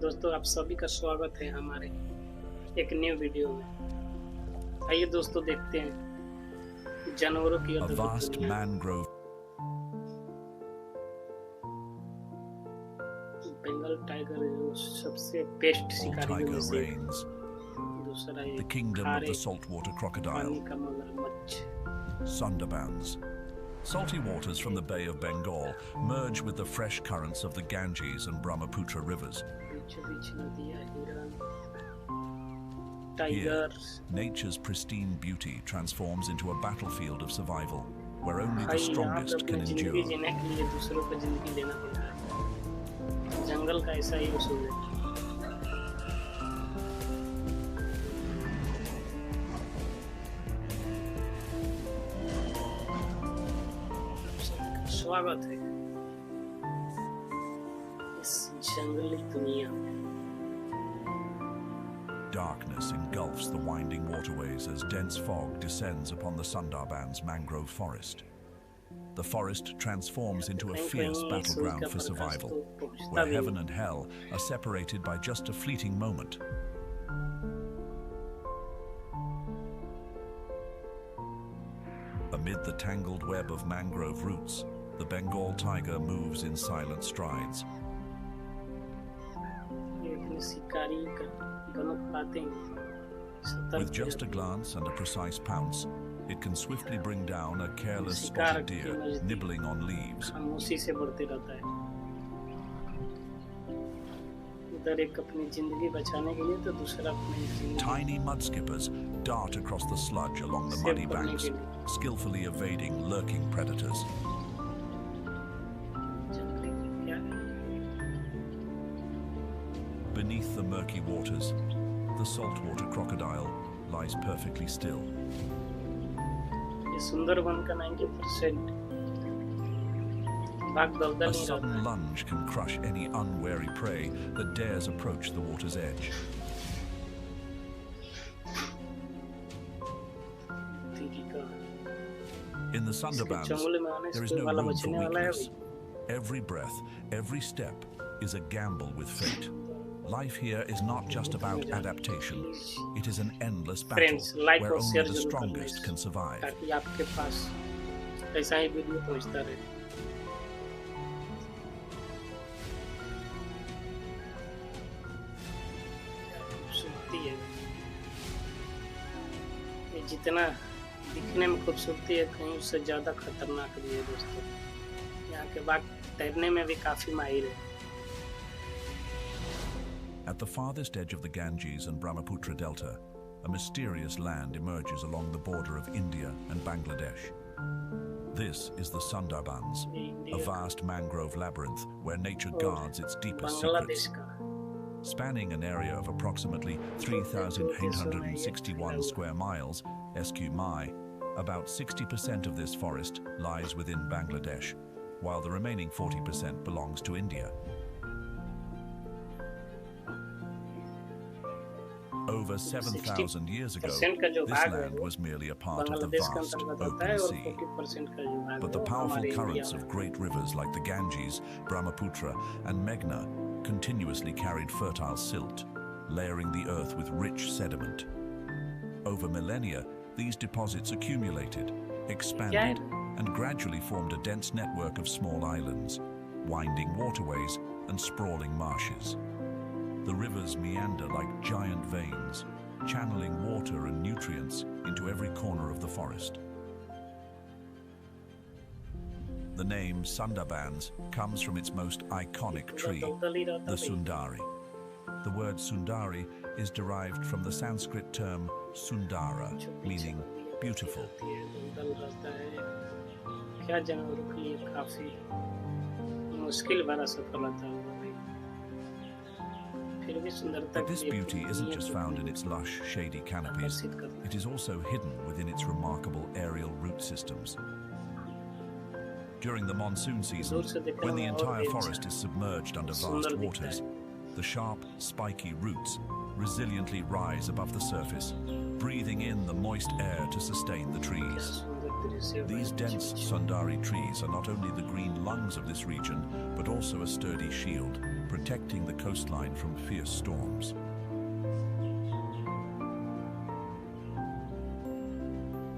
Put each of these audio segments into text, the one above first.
दोस्तों, आप सभी का स्वागत है हमारे एक न्यू वीडियो में। आइए दोस्तों, देखते हैं जानवरों की A अद्भुत vast दुनिया। mangrove बंगाल टाइगर जो सबसे बेस्ट शिकारी में tiger से एक। reigns, दूसरा the एक kingdom of खारे the saltwater crocodile, पानी का मगरमच्छ। Sundarbans. Salty waters from the Bay of Bengal merge with the fresh currents of the Ganges and Brahmaputra rivers. बीचों बीच नदियाँ, हिरण, Here, tiger. nature's pristine beauty transforms into a battlefield of survival, where only the भाई यहाँ पे strongest अपनी can जिंदगी endure. जीने के लिए दूसरों को जिंदगी लेना पड़ता है। जंगल का ऐसा ही उसूल है। स्वागत है इस जंगली दुनिया में। Darkness engulfs the winding waterways as dense fog descends upon the Sundarbans mangrove forest. The forest transforms into a fierce battleground for survival, where heaven and hell are separated by just a fleeting moment. Amid the tangled web of mangrove roots, the Bengal tiger moves in silent strides. With just a glance and a precise pounce, it can swiftly bring down a careless spotted deer nibbling on leaves. Tiny mudskippers dart across the sludge along the muddy banks, skillfully evading lurking predators. Beneath the murky waters, the saltwater crocodile lies perfectly still. A sudden lunge can crush any unwary prey that dares approach the water's edge. In the Sundarbans, there is no room for weakness. Every breath, every step is a gamble with fate. Life here is not just about adaptation. It is an endless battle where only the strongest can survive. जितना दिखने में खूबसूरती है, कहीं उससे ज़्यादा खतरनाक भी है दोस्तों। यहाँ के बाघ तैरने में भी काफ़ी माहिर है। At the farthest edge of the Ganges and Brahmaputra Delta, a mysterious land emerges along the border of India and Bangladesh. This is the Sundarbans, a vast mangrove labyrinth where nature guards its deepest secrets. Spanning an area of approximately 3,861 square miles, SQ-mi, about 60% of this forest lies within Bangladesh, while the remaining 40% belongs to India. Over 7,000 years ago, this land was merely a part of the vast open sea. But the powerful currents of great rivers like the Ganges, Brahmaputra, and Meghna continuously carried fertile silt, layering the earth with rich sediment. Over millennia, these deposits accumulated, expanded, and gradually formed a dense network of small islands, winding waterways, and sprawling marshes. The rivers meander like giant veins, channeling water and nutrients into every corner of the forest. The name Sundarbans comes from its most iconic tree, the Sundari. The word Sundari is derived from the Sanskrit term Sundara, meaning beautiful. But this beauty isn't just found in its lush, shady canopies. It is also hidden within its remarkable aerial root systems. During the monsoon season, when the entire forest is submerged under vast waters, the sharp, spiky roots resiliently rise above the surface, breathing in the moist air to sustain the trees. These dense Sundari trees are not only the green lungs of this region, but also a sturdy shield, protecting the coastline from fierce storms.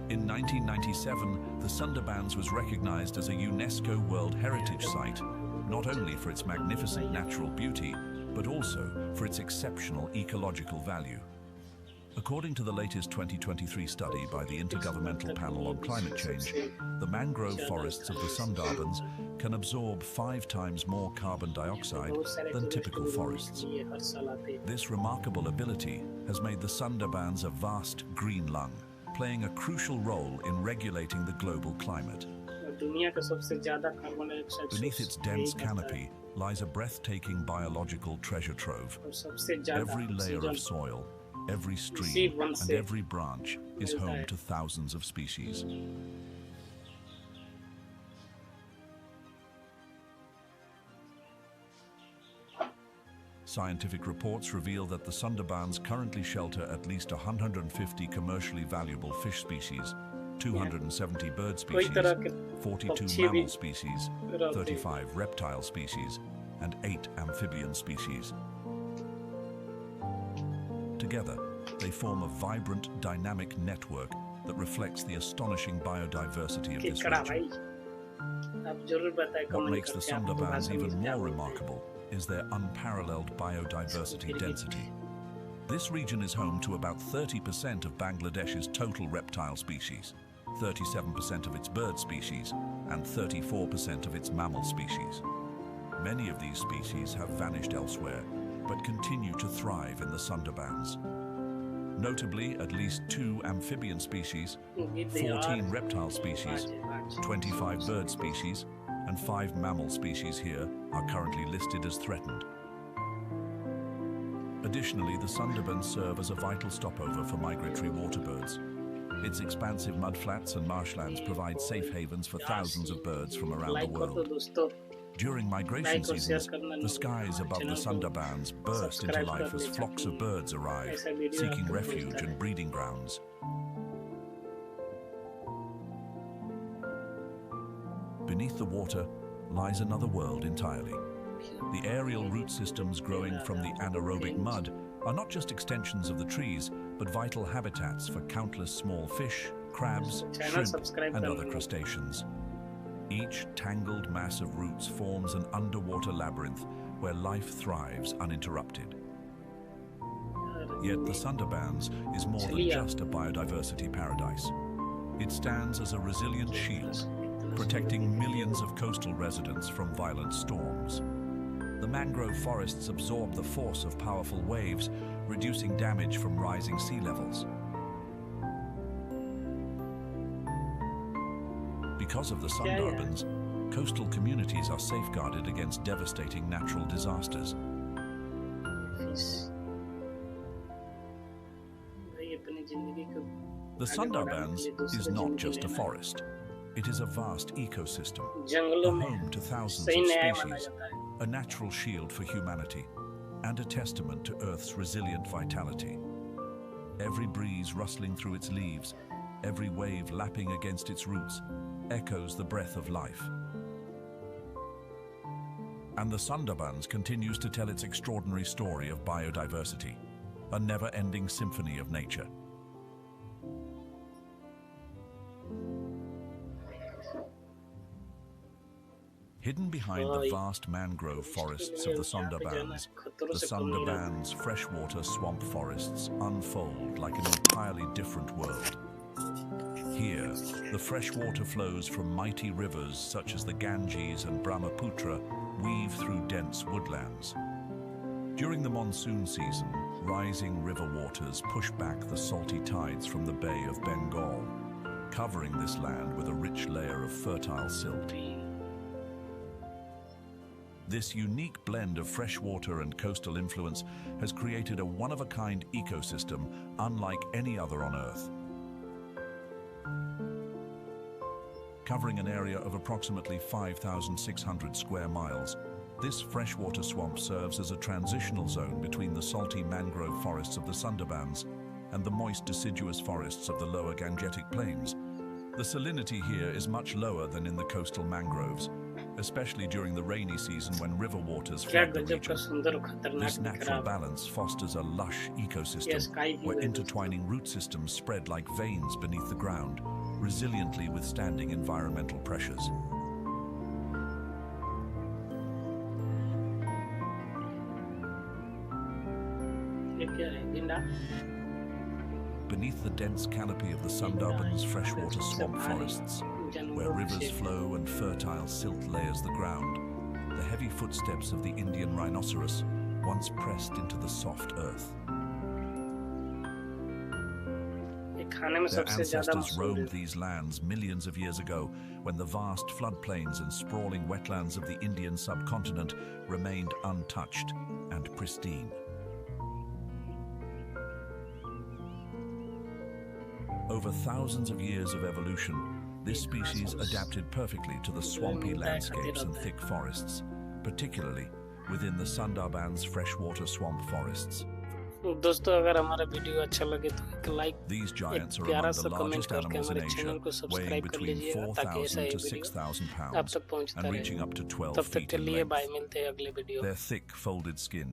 In 1997, the Sundarbans was recognized as a UNESCO World Heritage Site, not only for its magnificent natural beauty, but also for its exceptional ecological value. According to the latest 2023 study by the Intergovernmental Panel on Climate Change, the mangrove forests of the Sundarbans can absorb 5 times more carbon dioxide than typical forests. This remarkable ability has made the Sundarbans a vast green lung, playing a crucial role in regulating the global climate. Beneath its dense canopy lies a breathtaking biological treasure trove. Every layer of soil, every stream, and every branch is home to thousands of species. Scientific reports reveal that the Sundarbans currently shelter at least 150 commercially valuable fish species, 270 bird species, 42 mammal species, 35 reptile species, and 8 amphibian species. Together, they form a vibrant, dynamic network that reflects the astonishing biodiversity of this region. What makes the Sundarbans even more remarkable is their unparalleled biodiversity density. This region is home to about 30% of Bangladesh's total reptile species, 37% of its bird species, and 34% of its mammal species. Many of these species have vanished elsewhere, but continue to thrive in the Sundarbans. Notably, at least 2 amphibian species, 14 reptile species, 25 bird species, and 5 mammal species here are currently listed as threatened. Additionally, the Sundarbans serve as a vital stopover for migratory waterbirds. Its expansive mudflats and marshlands provide safe havens for thousands of birds from around the world. During migration seasons, the skies above the Sundarbans burst into life as flocks of birds arrive, seeking refuge and breeding grounds. Beneath the water lies another world entirely. The aerial root systems growing from the anaerobic mud are not just extensions of the trees, but vital habitats for countless small fish, crabs, shrimp, and other crustaceans. Each tangled mass of roots forms an underwater labyrinth where life thrives uninterrupted. Yet the Sundarbans is more than just a biodiversity paradise. It stands as a resilient shield, protecting millions of coastal residents from violent storms. The mangrove forests absorb the force of powerful waves, reducing damage from rising sea levels. Because of the Sundarbans, coastal communities are safeguarded against devastating natural disasters. The Sundarbans is not just a forest. It is a vast ecosystem, a home to thousands of species, a natural shield for humanity, and a testament to Earth's resilient vitality. Every breeze rustling through its leaves, every wave lapping against its roots, echoes the breath of life. And the Sundarbans continues to tell its extraordinary story of biodiversity, a never-ending symphony of nature. Hidden behind the vast mangrove forests of the Sundarbans' freshwater swamp forests unfold like an entirely different world. Here, the freshwater flows from mighty rivers such as the Ganges and Brahmaputra weave through dense woodlands. During the monsoon season, rising river waters push back the salty tides from the Bay of Bengal, covering this land with a rich layer of fertile silt. This unique blend of freshwater and coastal influence has created a one-of-a-kind ecosystem unlike any other on Earth. Covering an area of approximately 5,600 square miles, this freshwater swamp serves as a transitional zone between the salty mangrove forests of the Sundarbans and the moist deciduous forests of the lower Gangetic Plains. The salinity here is much lower than in the coastal mangroves, especially during the rainy season when river waters क्या flood the गजब का region. सुंदर और This खतरनाक दिख natural रहा है। balance fosters a lush ये ecosystem स्काई व्यू where है दोस्तों। intertwining root systems spread like veins beneath the ground, resiliently withstanding environmental pressures. ये क्या है, Ginda? Beneath the dense canopy of the Sundarbans freshwater swamp forests, where rivers flow and fertile silt layers the ground, the heavy footsteps of the Indian rhinoceros once pressed into the soft earth. ये खाने में Their सबसे ज्यादा ancestors मशहूर roamed है। these lands millions of years ago when the vast floodplains and sprawling wetlands of the Indian subcontinent remained untouched and pristine. Over thousands of years of evolution, this species adapted perfectly to the swampy landscapes and thick forests, particularly within the Sundarbans freshwater swamp forests. दोस्तों अगर हमारा video अच्छा लगे तो एक like, These एक giants are प्यारा among सा the कमेंट largest करके animals in हमारे Asia, चैनल को weighing सब्सक्राइब कर between लीजिएगा ताकि ऐसा 4,000 ही to वीडियो 6,000 आप pounds तक पहुंचता and रहे। reaching up to 12 तब तक feet के in लिए बाय, length. मिलते हैं अगले video. Their thick, folded skin